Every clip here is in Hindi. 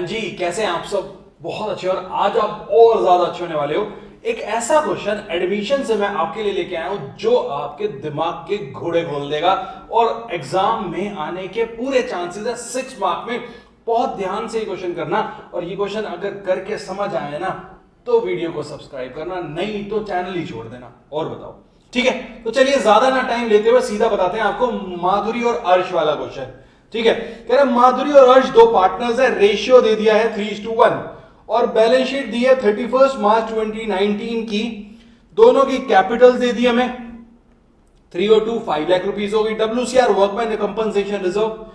जी, कैसे हैं आप सब? बहुत अच्छे। और आज आप और ज्यादा अच्छे होने वाले हो। एक ऐसा क्वेश्चन एडमिशन से मैं आपके लिए लेके आया हूं जो आपके दिमाग के घोड़े खोल देगा और एग्जाम में आने के पूरे चांसेस है 6 मार्क में। बहुत ध्यान से ये क्वेश्चन करना, और ये क्वेश्चन अगर करके समझ आए ना तो वीडियो को सब्सक्राइब करना, नहीं तो चैनल ही छोड़ देना। और बताओ, ठीक है? तो चलिए ज्यादा ना टाइम लेते हुए सीधा बताते हैं आपको माधुरी और अर्श वाला क्वेश्चन। ठीक है, कह रहे माधुरी और अर्श दो पार्टनर्स है, रेशियो दे दिया है 3:1 और बैलेंस शीट दी है 31 मार्च 2019 की। दोनों की कैपिटल्स दे दी हमें 302 5 लाख रुपीस होगी। WCR workman compensation reserve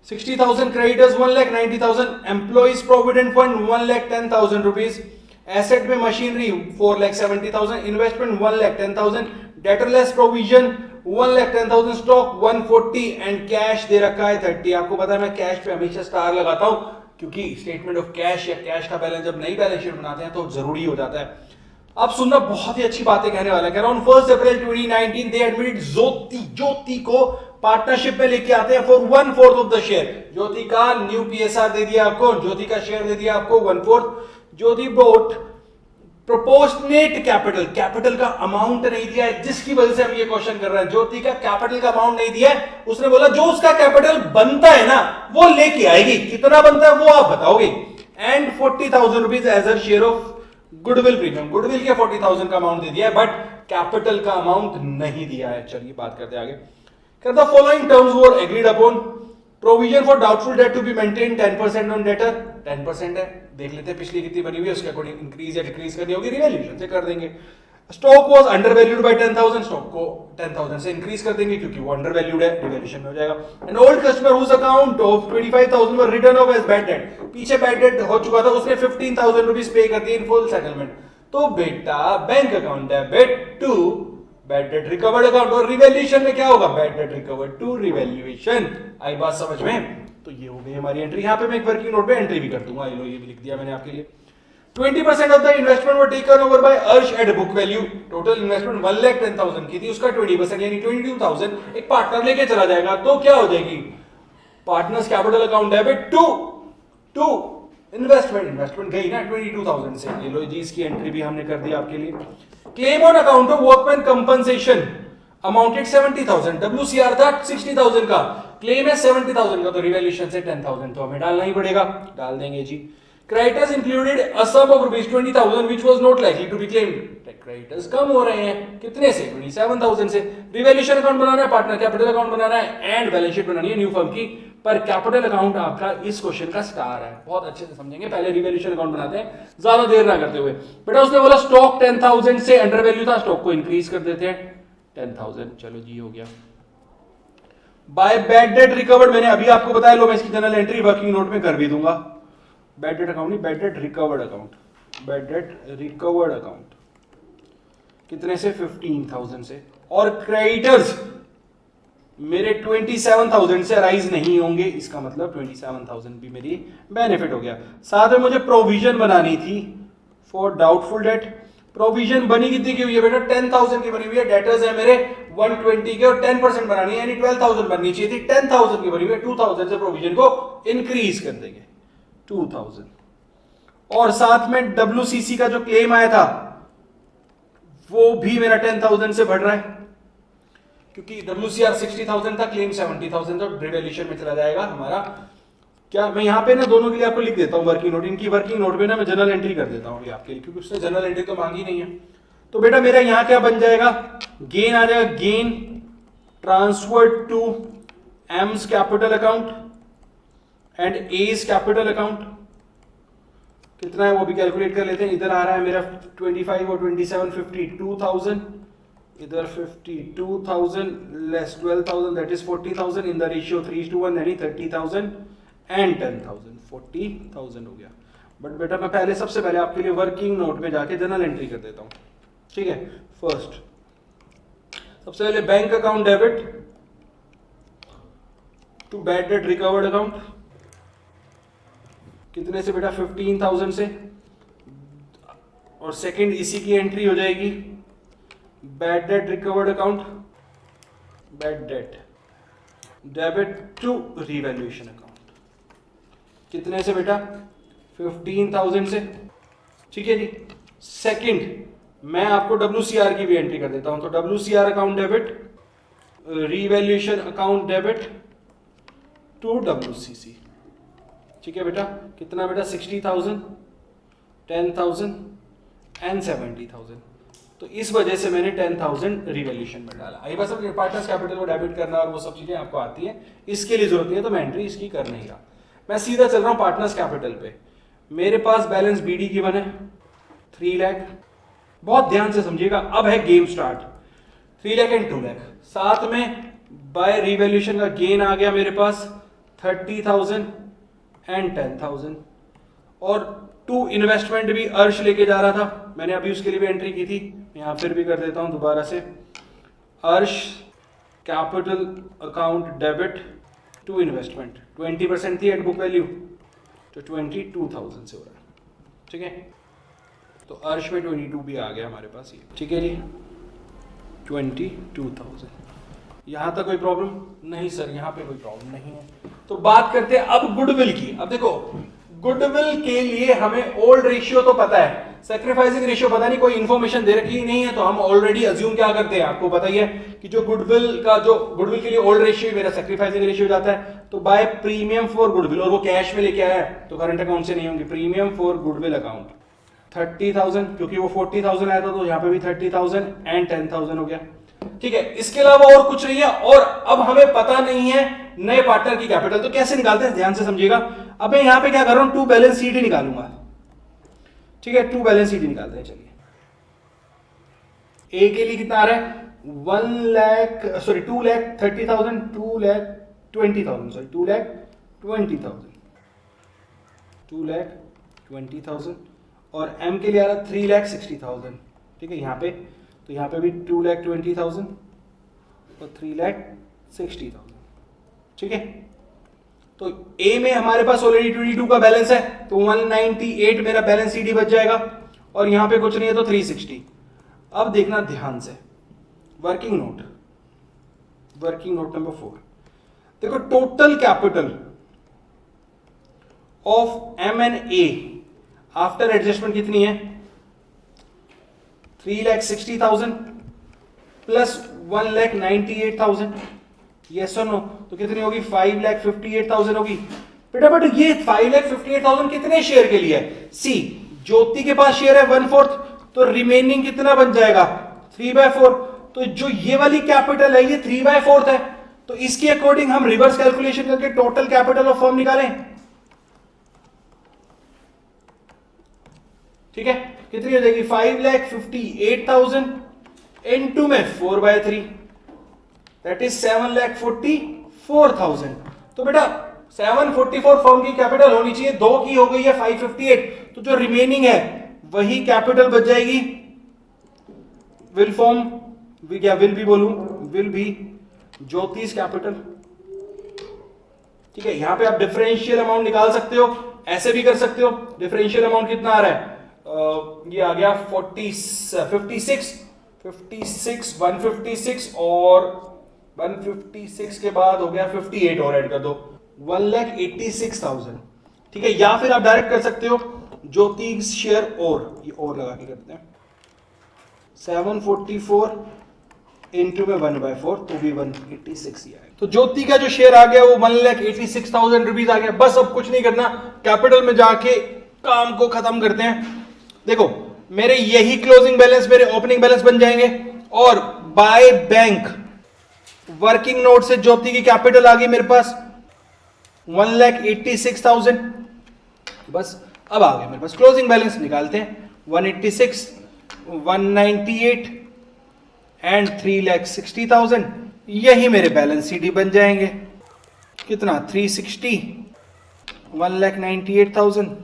60,000, creditors 1,90,000, employees provident fund 1,10,000 rupees, asset में machinery 4,70,000, investment 1,10,000, debtors less provision 1,10,000, stock 140 and cash दे रखा है 30। आपको पता है मैं कैश पे हमेशा स्टार लगाता हूं क्योंकि स्टेटमेंट ऑफ कैश या कैश का बैलेंस जब नई बैलेंस शीट बनाते हैं तो जरूरी हो जाता है। अब सुनना, बहुत ही अच्छी बातें कहने वाला है। ऑन 1 अप्रैल 2019 दे एडमिटेड ज्योति को पार्टनरशिप में लेके आते हैं फॉर 1/4 ऑफ द शेयर। ज्योति का न्यू पीएसआर दे दिया आपको, ज्योति का शेयर दे दिया आपको 1/4। ज्योति बोट प्रोपोर्शनेट कैपिटल का अमाउंट नहीं दिया है, जिसकी वजह से हम ये क्वेश्चन कर रहे हैं। ज्योति का कैपिटल का अमाउंट नहीं दिया है, उसने बोला जो उसका कैपिटल बनता है ना वो लेके आएगी। कितना बनता है वो आप बताओगे। And 40,000 rupees as a share of goodwill premium. Goodwill के 40,000 का अमाउंट दे दिया है, बट कैपिटल का अमाउंट नहीं दिया है। चलिए बात करते हैं आगे। The following terms were agreed upon. Provision for doubtful debt to be maintain 10% on debtor. 10% है, देख लेते हैं पिछली कितनी बनी हुई है, उसके अकॉर्डिंग इंक्रीज या डिक्रीज करनी होगी, रिवैल्यूएशन से कर देंगे। Stock was under valued bye 10,000, stock को 10,000 से इंक्रीज कर देंगे क्योंकि वो अंडर वैल्यूड है, रिवैल्यूएशन में हो जाएगा। An old customer whose account of 25,000 were written off as bad debt. पीछे बैड डेट हो चुका था, उसने 15,000 रुपीस पे कर दिए इन फुल सेटलमेंट। तो बेटा bank account debit to bad debt recovered account, और रिवैल्यूएशन में क्या होगा? Bad debt recovered to revaluation. आई बात समझ में? तो ये हो गई हमारी एंट्री। यहां पे मैं एक वर्किंग नोट पे एंट्री भी कर दूंगा, ये लो, ये भी लिख दिया मैंने आपके लिए। 20% of the investment were taken over by Arsh at book value. Total investment 1,10,000 की थी, उसका 20% यानी 22,000 एक पार्टनर लेके चला जाएगा। तो क्या हो जाएगी? Partners capital account debit to investment गई ना 22,000 से। ये लो जी, इसकी एंट्री भी हमने कर दी आपके लिए। Claim on account of workman compensation amounted 70,000, WCR था 60,000 का, क्लेम है 70,000 का, तो रिवैल्यूएशन से 10,000 तो हमें डालना ही पड़ेगा, डाल देंगे जी। Creditors included a sum of rupees 20,000 which was not likely to be claimed. Creditors कम हो रहे हैं, कितने से? 27,000 से। रिवैल्यूएशन अकाउंट बनाना है, पार्टनर कैपिटल अकाउंट बनाना है एंड बैलेंस शीट बनानी है न्यू फर्म की। पर कैपिटल अकाउंट आपका इस क्वेश्चन का स्टार है, बहुत अच्छे से समझेंगे। पहले रिवैल्यूएशन अकाउंट बनाते हैं ज्यादा देर ना करते हुए। बेटा उसने बोला स्टॉक 10,000 से अंडर वैल्यू था, स्टॉक को इंक्रीज कर देते हैं 10,000। चलो जी, हो गया। बाय बैड डेट रिकवर्ड मैंने अभी आपको बताया, लो मैं इसकी जनरल एंट्री वर्किंग नोट में कर भी दूंगा। बैड डेट अकाउंट नहीं, bad debt recovered account. Bad debt recovered account कितने से? 15,000 से। और क्रेडिटर्स मेरे 27,000 से राइज नहीं होंगे, इसका मतलब 27,000 भी मेरी बेनिफिट हो गया। साथ में मुझे प्रोविजन बनानी थी फॉर डाउटफुल डेट। प्रोविजन बनी कितनी की हुई है बेटा? 10,000 की बनी हुई है। डेटर्स है मेरे 120 के और 10% बनानी है, यानी 12,000 बननी चाहिए थी, 10,000 की बनी हुई है। 2,000 से प्रोविजन को इंक्रीज कर देंगे 2,000। और साथ में WCC का जो क्लेम आया था वो भी मेरा 10,000 से बढ़ रहा है क्योंकि WCR 60,000 था, क्लेम 70,000 था, रिवैल्यूएशन में चला जाएगा हमारा। क्या मैं यहाँ पे ना दोनों के लिए आपको लिख देता हूँ वर्किंग नोट। इनकी वर्किंग नोट में ना मैं जनरल एंट्री कर देता हूँ आपके लिए, क्योंकि उसने जनरल एंट्री तो मांगी नहीं है। तो बेटा मेरा यहाँ क्या बन जाएगा? गेन आ जाएगा, गेन ट्रांसफर टू एम्स कैपिटल अकाउंट एंड एज कैपिटल अकाउंट। कितना है वो भी कैलकुलेट कर लेते हैं। इधर आ रहा है मेरा 25 और 27 52,000, इधर 52,000 less 12,000 that is 40,000 in the ratio 3:1 यानी 30,000 एंड 10,000 40,000 हो गया। बट बेटा मैं पहले सबसे पहले आपके लिए वर्किंग नोट में जाके जनरल एंट्री कर देता हूं, ठीक है। फर्स्ट सबसे पहले bank account debit to bad debt recovered account. कितने से बेटा? 15,000 से। और सेकंड इसी की एंट्री हो जाएगी bad debt recovered account, bad debt debit to revaluation account. कितने से बेटा? 15,000 से, ठीक है जी। सेकंड, मैं आपको WCR की भी एंट्री कर देता हूं, तो WCR account debit, revaluation account debit to WCC, ठीक है बेटा। कितना बेटा? 60,000, 10,000 एंड 70,000। तो इस वजह से मैंने 10,000 रिवैल्यूएशन में डाला। आई बस अब पार्टनर्स कैपिटल को डेबिट करना और वो सब चीजें आपको आती हैं, इसके लिए जरूरत नहीं है, तो मैं एंट्री इसकी कर नहीं रहा। मैं सीधा चल रहा हूं पार्टनर्स कैपिटल पे। मेरे पास बैलेंस BD की बने 3 लाख। बहुत ध्यान से समझिएगा, अब है game start. 3 lakh and 2 lakh, साथ में बाय रिवैल्यूएशन का गेन आ गया मेरे पास 30,000 एंड 10,000। और टू इन्वेस्टमेंट भी अर्श लेके जा रहा था, मैंने अभी उसके लिए भी एंट्री की थी, यहां फिर भी कर देता हूं दोबारा से। Arsh capital account debit to investment, 20% थी एट बुक वैल्यू, तो 22,000 से हो रहा है, ठीक है। तो अर्श में 22 भी आ गया हमारे पास, ये ठीक है जी। 22,000, यहां तक कोई प्रॉब्लम नहीं सर? यहां पे कोई प्रॉब्लम नहीं है। तो बात करते हैं अब गुडविल की। अब देखो, गुडविल के लिए हमें ओल्ड रेशियो तो पता है, सैक्रिफाइसिंग रेशियो पता नहीं, कोई इंफॉर्मेशन दे रखी नहीं है, तो हम ऑलरेडी अज्यूम क्या करते हैं, आपको पता ही है कि जो गुडविल के लिए ओल्ड रेशियो मेरा सैक्रिफाइसिंग रेशियो जाता है, तो बाय प्रीमियम फॉर गुडविल, और वो कैश में लेके आया है तो करंट अकाउंट से नहीं होंगे, प्रीमियम फॉर गुडविल अकाउंट 30,000, क्योंकि वो 40,000 आया था तो यहाँ पे भी 30,000 एंड 10,000 हो गया, ठीक है। इसके अलावा और कुछ नहीं है, और अब हमें पता नहीं है नए पार्टनर की कैपिटल, तो कैसे निकालते हैं ध्यान से समझिएगा। अब मैं यहां पे क्या कर रहा हूं, टू बैलेंस शीट ही निकालूंगा, ठीक है। टू बैलेंस शीट ही निकालते हैं, चलिए। ए के लिए कितना आ रहा है? 2,30,000, 2,20,000 और एम के लिए आ रहा है 3,60,000, ठीक है। यहाँ पे तो यहाँ पे भी 2,20,000 और 3,60,000, ठीक है। तो ए में हमारे पास ऑलरेडी 22 का बैलेंस है, तो 198 मेरा बैलेंस सीडी बच जाएगा, और यहां पे कुछ नहीं है तो 360। अब देखना ध्यान से, वर्किंग नोट नंबर 4, देखो total capital of M&A after adjustment कितनी है? 3,60,000 प्लस 1,98,000, यस और नो, तो कितनी होगी? 5,58,000 होगी बेटा। बट ये 5,58,000 कितने शेयर के लिए है? सी, ज्योति के पास शेयर है 1/4, तो रिमेनिंग कितना बन जाएगा? 3/4। तो जो ये वाली कैपिटल है ये 3/4 है, तो इसके अकॉर्डिंग हम रिवर्स कैलकुलेशन करके टोटल कैपिटल ऑफ फर्म निकालें, ठीक है। कितनी हो जाएगी? 5,58,000 इनटू में 4/3, दैट इज 7,44,000। तो बेटा 744 फर्म की कैपिटल होनी चाहिए, 2 की हो गई है 558, तो जो रिमेनिंग है वही कैपिटल बच जाएगी। विल बी ज्योतिष कैपिटल, ठीक है। यहां पे आप डिफरेंशियल अमाउंट निकाल सकते हो, ऐसे भी कर सकते हो। डिफरेंशियल अमाउंट कितना आ रहा है? ये आ गया 56 156 और 156 के बाद हो गया 58 और ऐड कर दो, 1,86,000, ठीक है। या फिर आप डायरेक्ट कर सकते हो ज्योति शेयर, और ये और लगा के करते हैं 744 इनटू में 1/4, तो भी 186 ही आएगा। तो ज्योति का जो शेयर आ गया वो 1,86,000 रुपीज आ गया। बस अब कुछ नहीं करना, कैपिटल में जाके काम को खत्म करते हैं। देखो मेरे यही क्लोजिंग बैलेंस मेरे ओपनिंग बैलेंस बन जाएंगे, और बाय बैंक वर्किंग नोट से ज्योति की कैपिटल आ गई मेरे पास 1,86,000। बस अब आ गया मेरे पास क्लोजिंग बैलेंस, निकालते हैं। 186, 198 एंड 3,60,000, यही मेरे बैलेंस सीडी बन जाएंगे। कितना? 360, 1,98,000,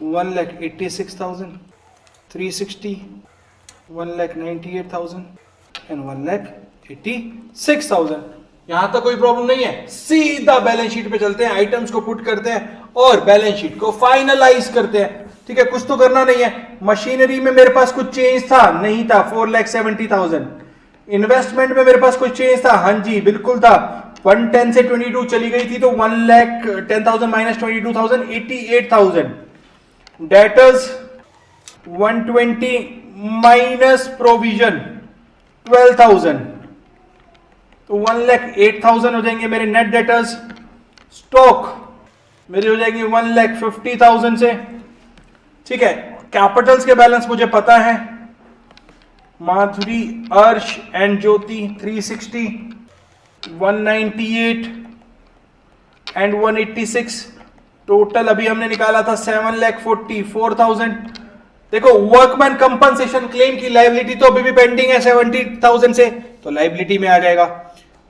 1,86,000, 360, 1,98,000 एंड 1,86,000। यहां तक कोई प्रॉब्लम नहीं है। सीधा बैलेंस शीट पे चलते हैं, आइटम्स को पुट करते हैं और बैलेंस शीट को फाइनलाइज करते हैं, ठीक है। कुछ तो करना नहीं है। मशीनरी में मेरे पास कुछ चेंज था? नहीं था, 4,70,000। इन्वेस्टमेंट में मेरे पास कुछ चेंज था? हाँ जी बिल्कुल था। 110 से 22 चली गई थी, तो 1,10,000 माइनस 22,000, 88,000। डेटर्स 120 माइनस प्रोविजन 12,000, तो 1,08,000 हो जाएंगे मेरे नेट डेटर्स। स्टॉक मेरी हो जाएगी 1,50,000 से, ठीक है। कैपिटल्स के बैलेंस मुझे पता है, माधुरी, अर्श एंड ज्योति 360, 198 एंड 186, टोटल अभी हमने निकाला था 7,44,000। देखो वर्कमैन कंपनसेशन क्लेम की लायबिलिटी तो अभी भी पेंडिंग है 70,000 से, तो लायबिलिटी में आ जाएगा।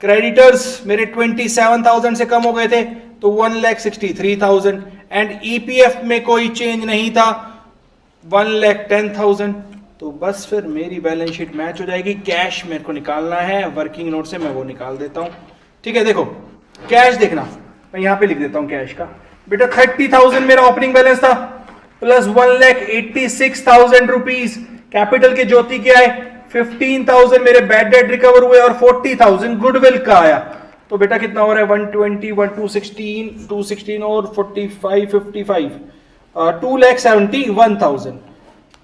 क्रेडिटर्स मेरे 27,000 से कम हो गए थे, तो 1,63,000 एंड ईपीएफ में कोई चेंज नहीं था 1,10,000, तो बस फिर मेरी बैलेंस शीट मैच हो जाएगी। कैश मेरे को निकालना है वर्किंग नोट से, मैं वो निकाल देता हूं, ठीक है। देखो कैश देखना, मैं यहां पे लिख देता हूं कैश का। बेटा 30,000 मेरा ओपनिंग बैलेंस था, प्लस 1,86,000 रुपीज कैपिटल के ज्योति के आए, 15,000 मेरे बैड डेट रिकवर हुए और 40,000 गुडविल का आया। तो बेटा कितना हो रहा है 120, 216 और 45, 55, 2,71,000,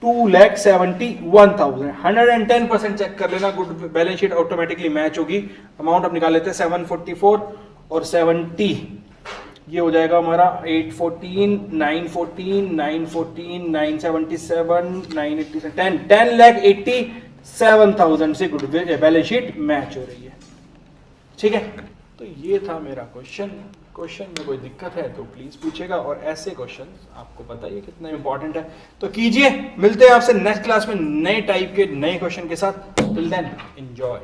2,71,000। 110% चेक कर लेना, good balance sheet automatically match होगी। अमाउंट अब निकाल लेते हैं 744 और 70, ये हो जाएगा हमारा 814, 914, 914, 977, 987, 10,87,000 से गुड बैलेंस शीट मैच हो रही है, ठीक है। तो ये था मेरा क्वेश्चन में कोई दिक्कत है तो प्लीज पूछेगा, और ऐसे क्वेश्चन आपको पता ही कितना इंपॉर्टेंट है, तो कीजिए। मिलते हैं आपसे नेक्स्ट क्लास में नए टाइप के नए क्वेश्चन के साथ। Till then enjoy.